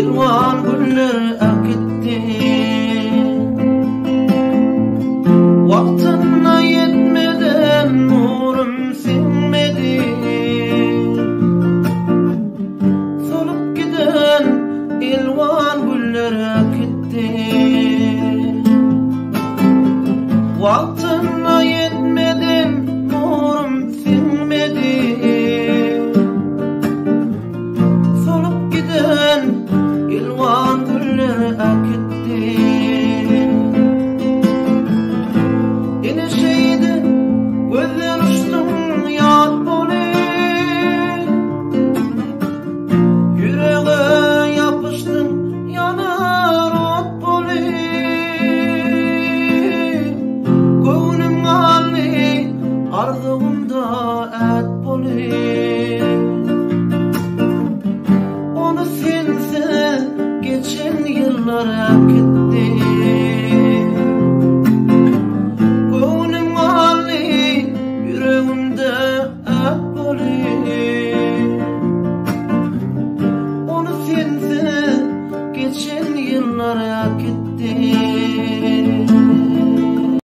ilwan güller akitti. Vaktına yetmeden nurum sinmedi. Solup giden ilwan güller akitti. Vaktına yetmeden nurum sinmedi. Solup giden ilwan güller akitti. Yine şeydi gözden uçtum yad boli. Yüreğe yapıştım yanar ot boli. Gönlüm hali arzumda et boli. Onu sense geçen yıllar akitti.